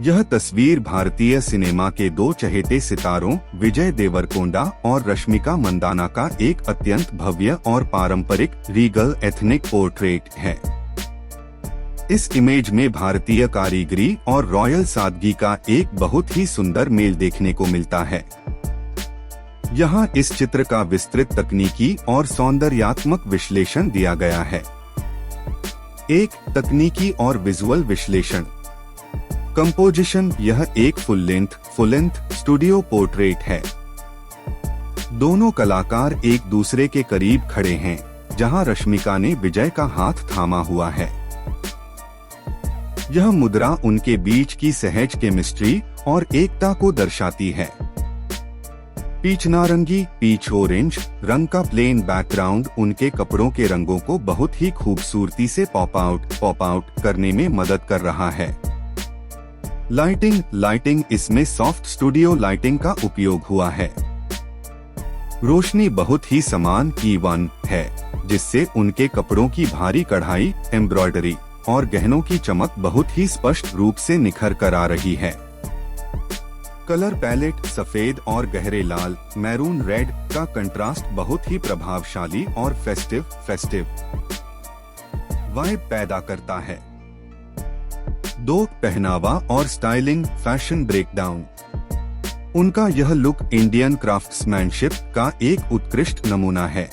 यह तस्वीर भारतीय सिनेमा के दो चहेते सितारों विजय देवरकोंडा और रश्मिका मंदाना का एक अत्यंत भव्य और पारंपरिक रीगल एथनिक पोर्ट्रेट है। इस इमेज में भारतीय कारीगरी और रॉयल सादगी का एक बहुत ही सुंदर मेल देखने को मिलता है। यहाँ इस चित्र का विस्तृत तकनीकी और सौंदर्यात्मक विश्लेषण दिया गया है। एक तकनीकी और विजुअल विश्लेषण। कंपोजिशन। यह एक फुल लेंथ स्टूडियो पोर्ट्रेट है। दोनों कलाकार एक दूसरे के करीब खड़े हैं, जहां रश्मिका ने विजय का हाथ थामा हुआ है। यह मुद्रा उनके बीच की सहज केमिस्ट्री और एकता को दर्शाती है। पीच नारंगी पीच ऑरेंज रंग का प्लेन बैकग्राउंड उनके कपड़ों के रंगों को बहुत ही खूबसूरती से पॉप आउट करने में मदद कर रहा है। लाइटिंग इसमें सॉफ्ट स्टूडियो लाइटिंग का उपयोग हुआ है। रोशनी बहुत ही समान ईवन है, जिससे उनके कपड़ों की भारी कढ़ाई, एम्ब्रॉयडरी और गहनों की चमक बहुत ही स्पष्ट रूप से निखर कर आ रही है। कलर पैलेट सफेद और गहरे लाल, मैरून रेड का कंट्रास्ट बहुत ही प्रभावशाली और फेस्टिव वाइब पैदा करता है। दो पहनावा और स्टाइलिंग फैशन ब्रेकडाउन। उनका यह लुक इंडियन क्राफ्ट्समैनशिप का एक उत्कृष्ट नमूना है।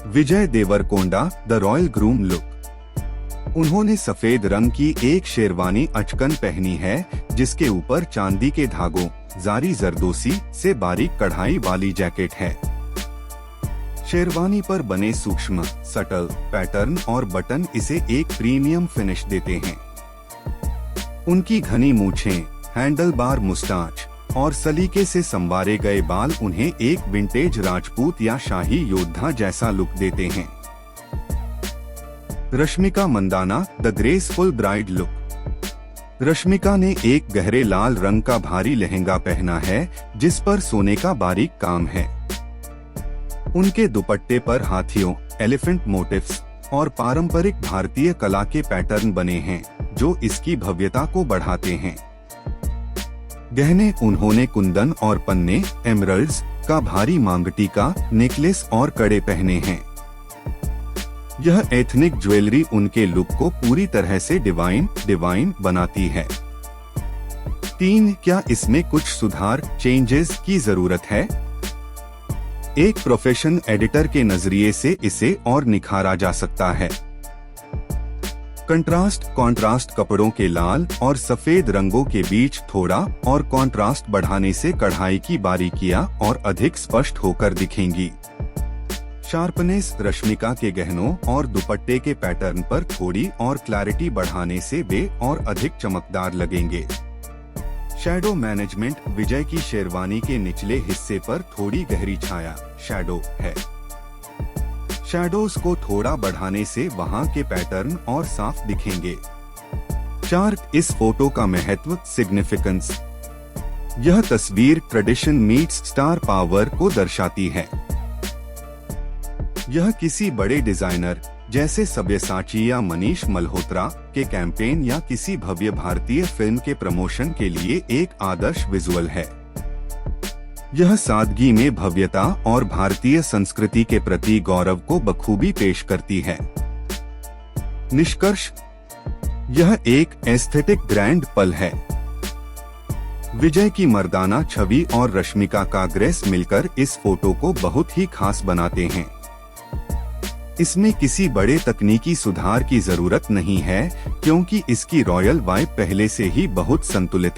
Vijay Deverakonda the royal groom look. उन्होंने सफेद रंग की एक शेरवानी अचकन पहनी है, जिसके ऊपर चांदी के धागों जारी जरदोसी से बारीक कढ़ाई वाली जैकेट है। शेरवानी पर बने सूक्ष्म सटल पैटर्न और बटन इसे एक प्रीमियम फिनिश देते हैं। उनकी घनी मूछें, हैंडल बार मुस्टाच और सलीके से संवारे गए बाल उन्हें एक विंटेज राजपूत या शाही योद्धा जैसा लुक देते हैं। Rashmika Mandanna the graceful bride look. Rashmika ने एक गहरे लाल रंग का भारी लहंगा पहना है, जिस पर सोने का बारीक काम है। उनके दुपट्टे पर हाथियों, एलिफेंट मोटिव्स और पारंपरिक भारतीय कला के पैटर्न बने हैं, जो इसकी भव्यता को बढ़ाते हैं। गहने। उन्होंने कुंदन और पन्ने, एमरल्ड्स का भारी मांगटीका, नेकलेस और कड़े पहने हैं। यह एथनिक ज्वेलरी उनके लुक को पूरी तरह से डिवाइन बनाती है। 3. क्या इसमें कुछ सुधार चेंजेस की जरूरत है? एक प्रोफेशन एडिटर के नजरिए से इसे और निखारा जा सकता है। कंट्रास्ट कपड़ों के लाल और सफेद रंगों के बीच थोड़ा और कंट्रास्ट बढ़ाने से कढ़ाई की बारीकियां और अधिक स्पष्ट होकर दिखेंगी। शार्पनेस। रश्मिका के गहनों और दुपट्टे के पैटर्न पर थोड़ी और क्लैरिटी बढ़ाने से वे और अधिक चमकदार लगेंगे। Shadow management. विजय की शेरवानी के निचले हिस्से पर थोड़ी गहरी छाया शैडो है। शैडोज को थोड़ा बढ़ाने से वहां के पैटर्न और साफ दिखेंगे। 4. इस फोटो का महत्व सिग्निफिकेंस। यह तस्वीर ट्रेडिशन मीट्स स्टार पावर को दर्शाती है। यह किसी बड़े डिजाइनर जैसे सब्यसाची या मनीष मल्होत्रा के कैंपेन या किसी भव्य भारतीय फिल्म के प्रमोशन के लिए एक आदर्श विजुअल है। यह सादगी में भव्यता और भारतीय संस्कृति के प्रति गौरव को बखूबी पेश करती है। निष्कर्ष। यह एक एस्थेटिक ग्रैंड पल है। विजय की मर्दाना छवि और रश्मिका का ग्रेस मिलकर इस फोटो को बहुत ही खास बनाते हैं। इसमें किसी बड़े तकनीकी सुधार की जरूरत नहीं है, क्योंकि इसकी रॉयल वाइब पहले से ही बहुत संतुलित है।